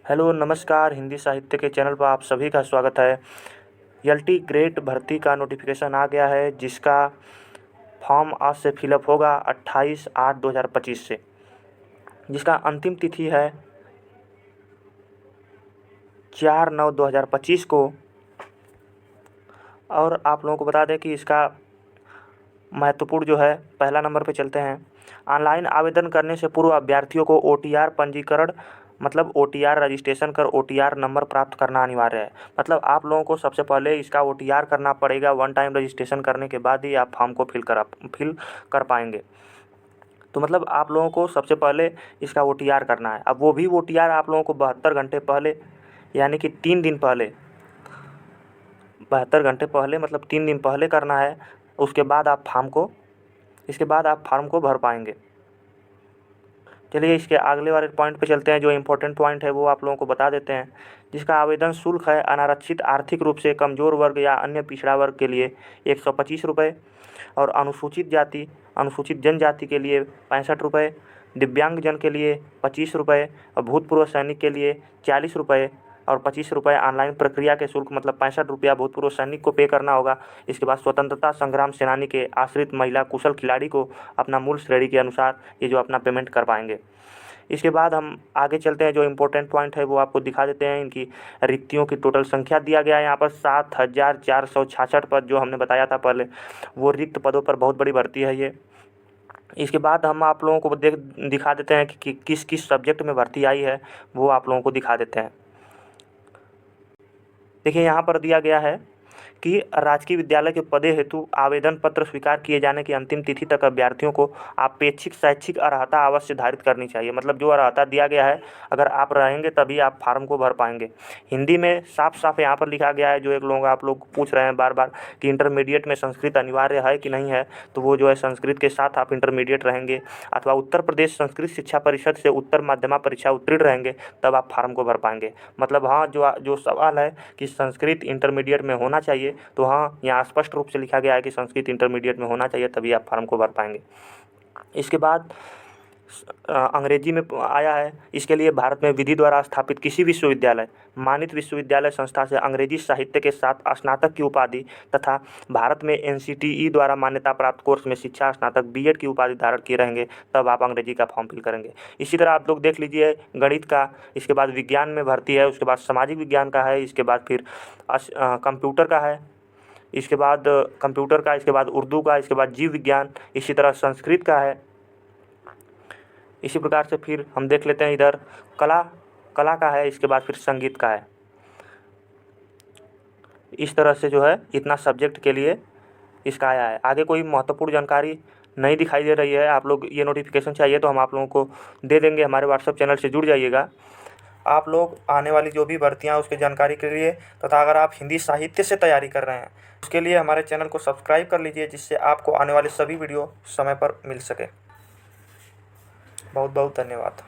Hello नमस्कार, हिंदी साहित्य के चैनल पर आप सभी का स्वागत है। एलटी ग्रेड भर्ती का नोटिफिकेशन आ गया है, जिसका फॉर्म आज से फिलअप होगा 28/8/2025 से, जिसका अंतिम तिथि है 4/9/2025 को। और आप लोगों को बता दें कि इसका महत्वपूर्ण जो है, पहला नंबर पे चलते हैं। ऑनलाइन आवेदन करने से पूर्व अभ्यर्थियों को ओटीआर पंजीकरण मतलब ओटीआर रजिस्ट्रेशन कर ओटीआर नंबर प्राप्त करना अनिवार्य है। मतलब आप लोगों को सबसे पहले इसका ओटीआर करना पड़ेगा। वन टाइम रजिस्ट्रेशन करने के बाद ही आप फॉर्म को फिल कर पाएंगे। तो मतलब आप लोगों को सबसे पहले इसका ओटीआर करना है। अब वो भी ओटीआर आप लोगों को 72 घंटे पहले, यानी कि 3 दिन पहले, 72 घंटे पहले मतलब 3 दिन पहले करना है। इसके बाद आप फॉर्म को भर पाएंगे। चलिए इसके अगले वाले पॉइंट पे चलते हैं। जो इम्पोर्टेंट पॉइंट है वो आप लोगों को बता देते हैं। जिसका आवेदन शुल्क है, अनारक्षित आर्थिक रूप से कमज़ोर वर्ग या अन्य पिछड़ा वर्ग के लिए 125 रुपये, और अनुसूचित जनजाति के लिए 65 रुपये, दिव्यांगजन के लिए 25 रुपये, और भूतपूर्व सैनिक के लिए 40 रुपये और 25 रुपये ऑनलाइन प्रक्रिया के शुल्क, मतलब 65 रुपया भूतपूर्व सैनिक को पे करना होगा। इसके बाद स्वतंत्रता संग्राम सेनानी के आश्रित महिला कुशल खिलाड़ी को अपना मूल श्रेणी के अनुसार ये जो अपना पेमेंट कर पाएंगे। इसके बाद हम आगे चलते हैं। जो इम्पोर्टेंट पॉइंट है वो आपको दिखा देते हैं। इनकी रिक्तियों की टोटल संख्या दिया गया है यहाँ पर 7,466 पद, जो हमने बताया था पहले, वो रिक्त पदों पर बहुत बड़ी भर्ती है ये। इसके बाद हम आप लोगों को दिखा देते हैं कि किस किस सब्जेक्ट में भर्ती आई है, वो आप लोगों को दिखा देते हैं। देखिए यहाँ पर दिया गया है कि राजकीय विद्यालय के पदे हेतु आवेदन पत्र स्वीकार किए जाने की अंतिम तिथि तक अभ्यर्थियों को अपेक्षित शैक्षिक अर्हता अवश्य धारित करनी चाहिए। मतलब जो अर्हता दिया गया है, अगर आप रहेंगे तभी आप फार्म को भर पाएंगे। हिंदी में साफ साफ यहाँ पर लिखा गया है। जो आप लोग पूछ रहे हैं बार बार कि इंटरमीडिएट में संस्कृत अनिवार्य है कि नहीं है, तो वो जो है संस्कृत के साथ आप इंटरमीडिएट रहेंगे अथवा उत्तर प्रदेश संस्कृत शिक्षा परिषद से उत्तर माध्यमिक परीक्षा उत्तीर्ण रहेंगे, तब आप फार्म को भर पाएंगे। मतलब हाँ, जो सवाल है कि संस्कृत इंटरमीडिएट में होना चाहिए, तो हाँ, यहाँ स्पष्ट रूप से लिखा गया है कि संस्कृत इंटरमीडिएट में होना चाहिए, तभी आप फार्म को भर पाएंगे। इसके बाद अंग्रेजी में आया है। इसके लिए भारत में विधि द्वारा स्थापित किसी विश्वविद्यालय, मानित विश्वविद्यालय संस्था से अंग्रेजी साहित्य के साथ स्नातक की उपाधि तथा भारत में एनसीटीई द्वारा मान्यता प्राप्त कोर्स में शिक्षा स्नातक बीएड की उपाधि धारण किए रहेंगे, तब आप अंग्रेजी का फॉर्म फिल करेंगे। इसी तरह आप लोग देख लीजिए गणित का, इसके बाद विज्ञान में भर्ती है, उसके बाद सामाजिक विज्ञान का है, इसके बाद फिर कंप्यूटर का है, इसके बाद इसके बाद उर्दू का, इसके बाद जीव विज्ञान, इसी तरह संस्कृत का है। इसी प्रकार से फिर हम देख लेते हैं इधर कला का है, इसके बाद फिर संगीत का है। इस तरह से जो है इतना सब्जेक्ट के लिए इसका आया है। आगे कोई महत्वपूर्ण जानकारी नहीं दिखाई दे रही है। आप लोग ये नोटिफिकेशन चाहिए तो हम आप लोगों को दे देंगे। हमारे व्हाट्सएप चैनल से जुड़ जाइएगा। आप लोग आने वाली जो भी भर्तियाँ उसकी जानकारी के लिए तथा अगर आप हिंदी साहित्य से तैयारी कर रहे हैं, उसके लिए हमारे चैनल को सब्सक्राइब कर लीजिए, जिससे आपको आने वाले सभी वीडियो समय पर मिल सके। बहुत बहुत धन्यवाद।